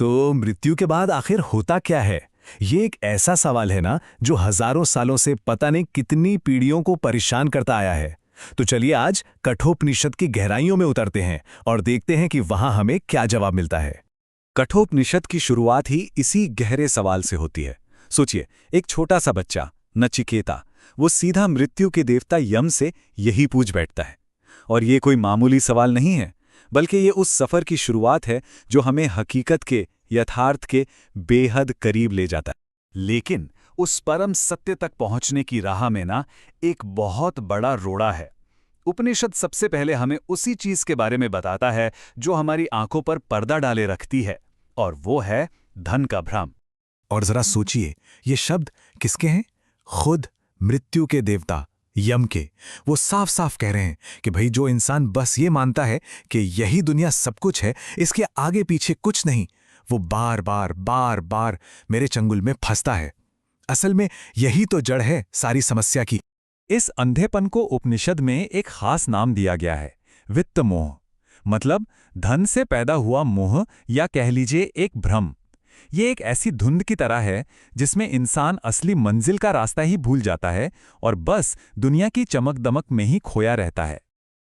तो मृत्यु के बाद आखिर होता क्या है? ये एक ऐसा सवाल है ना जो हजारों सालों से पता नहीं कितनी पीढ़ियों को परेशान करता आया है। तो चलिए आज कठोपनिषद की गहराइयों में उतरते हैं और देखते हैं कि वहां हमें क्या जवाब मिलता है। कठोपनिषद की शुरुआत ही इसी गहरे सवाल से होती है। सोचिए, एक छोटा सा बच्चा नचिकेता, वो सीधा मृत्यु के देवता यम से यही पूछ बैठता है। और ये कोई मामूली सवाल नहीं है, बल्कि ये उस सफर की शुरुआत है जो हमें हकीकत के, यथार्थ के बेहद करीब ले जाता है। लेकिन उस परम सत्य तक पहुंचने की राह में ना एक बहुत बड़ा रोड़ा है। उपनिषद सबसे पहले हमें उसी चीज के बारे में बताता है जो हमारी आंखों पर पर्दा डाले रखती है, और वो है धन का भ्रम। और जरा सोचिए, ये शब्द किसके हैं? खुद मृत्यु के देवता यम के। वो साफ साफ कह रहे हैं कि भाई जो इंसान बस ये मानता है कि यही दुनिया सब कुछ है, इसके आगे पीछे कुछ नहीं, वो बार बार मेरे चंगुल में फंसता है। असल में यही तो जड़ है सारी समस्या की। इस अंधेपन को उपनिषद में एक खास नाम दिया गया है, वित्त मोह। मतलब धन से पैदा हुआ मोह, या कह लीजिए एक भ्रम। ये एक ऐसी धुंध की तरह है जिसमें इंसान असली मंजिल का रास्ता ही भूल जाता है और बस दुनिया की चमक दमक में ही खोया रहता है।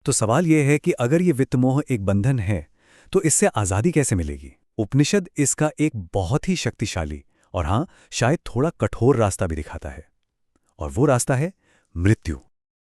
तो सवाल यह है कि अगर ये वित्त मोह एक बंधन है तो इससे आज़ादी कैसे मिलेगी? उपनिषद इसका एक बहुत ही शक्तिशाली और हाँ, शायद थोड़ा कठोर रास्ता भी दिखाता है, और वो रास्ता है मृत्यु।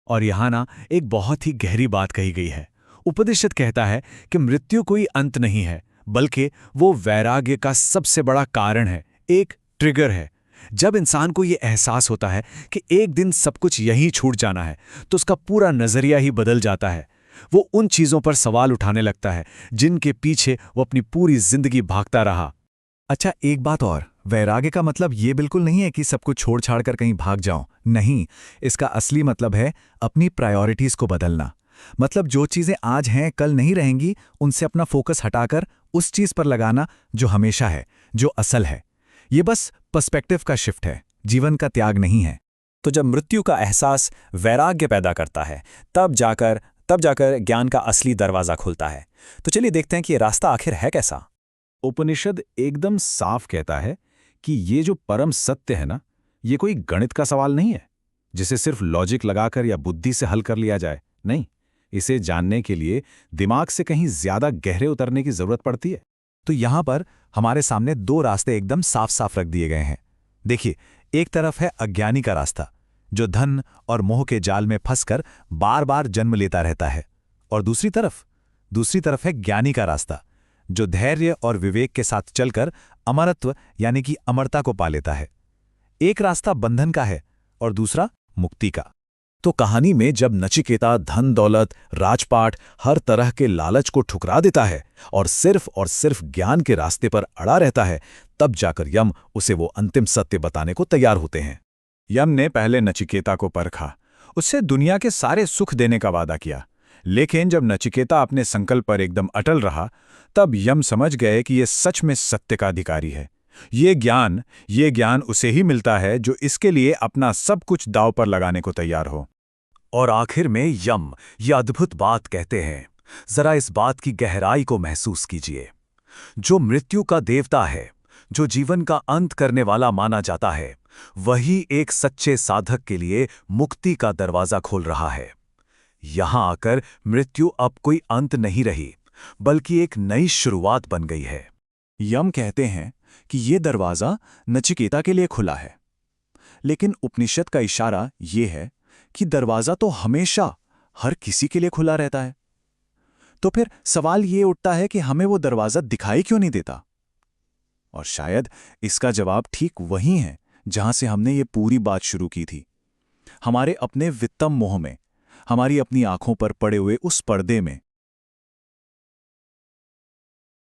और यहाँ ना एक बहुत ही गहरी बात कही गई है। उपनिषद कहता है कि मृत्यु कोई अंत नहीं है, बल्कि वो वैराग्य का सबसे बड़ा कारण है, एक ट्रिगर है। जब इंसान को ये एहसास होता है कि एक दिन सब कुछ यहीं छूट जाना है, तो उसका पूरा नजरिया ही बदल जाता है। वो उन चीजों पर सवाल उठाने लगता है जिनके पीछे वो अपनी पूरी जिंदगी भागता रहा। अच्छा, एक बात और, वैराग्य का मतलब ये बिल्कुल नहीं है कि सब कुछ छोड़ छाड़ कर कहीं भाग जाओ। नहीं, इसका असली मतलब है अपनी प्रायोरिटीज को बदलना। मतलब जो चीजें आज हैं कल नहीं रहेंगी, उनसे अपना फोकस हटाकर उस चीज पर लगाना जो हमेशा है, जो असल है। ये बस पर्सपेक्टिव का शिफ्ट है, जीवन का त्याग नहीं है। तो जब मृत्यु का एहसास वैराग्य पैदा करता है, तब जाकर ज्ञान का असली दरवाज़ा खुलता है। तो चलिए देखते हैं कि ये रास्ता आखिर है कैसा। उपनिषद एकदम साफ कहता है कि ये जो परम सत्य है ना, ये कोई गणित का सवाल नहीं है जिसे सिर्फ लॉजिक लगाकर या बुद्धि से हल कर लिया जाए। नहीं, इसे जानने के लिए दिमाग से कहीं ज्यादा गहरे उतरने की जरूरत पड़ती है। तो यहां पर हमारे सामने दो रास्ते एकदम साफ साफ रख दिए गए हैं। देखिए, एक तरफ है अज्ञानी का रास्ता, जो धन और मोह के जाल में फंसकर बार बार जन्म लेता रहता है, और दूसरी तरफ है ज्ञानी का रास्ता, जो धैर्य और विवेक के साथ चलकर अमरत्व यानी कि अमरता को पा लेता है। एक रास्ता बंधन का है और दूसरा मुक्ति का। तो कहानी में जब नचिकेता धन दौलत, राजपाट, हर तरह के लालच को ठुकरा देता है और सिर्फ ज्ञान के रास्ते पर अड़ा रहता है, तब जाकर यम उसे वो अंतिम सत्य बताने को तैयार होते हैं। यम ने पहले नचिकेता को परखा, उससे दुनिया के सारे सुख देने का वादा किया। लेकिन जब नचिकेता अपने संकल्प पर एकदम अटल रहा, तब यम समझ गए कि ये सच में सत्य का अधिकारी है। ये ज्ञान उसे ही मिलता है जो इसके लिए अपना सब कुछ दांव पर लगाने को तैयार हो। और आखिर में यम ये अद्भुत बात कहते हैं, जरा इस बात की गहराई को महसूस कीजिए। जो मृत्यु का देवता है, जो जीवन का अंत करने वाला माना जाता है, वही एक सच्चे साधक के लिए मुक्ति का दरवाजा खोल रहा है। यहां आकर मृत्यु अब कोई अंत नहीं रही, बल्कि एक नई शुरुआत बन गई है। यम कहते हैं कि ये दरवाजा नचिकेता के लिए खुला है, लेकिन उपनिषद का इशारा ये है कि दरवाजा तो हमेशा हर किसी के लिए खुला रहता है। तो फिर सवाल ये उठता है कि हमें वो दरवाजा दिखाई क्यों नहीं देता? और शायद इसका जवाब ठीक वहीं है जहां से हमने ये पूरी बात शुरू की थी, हमारे अपने वित्तम मोह में, हमारी अपनी आंखों पर पड़े हुए उस पर्दे में।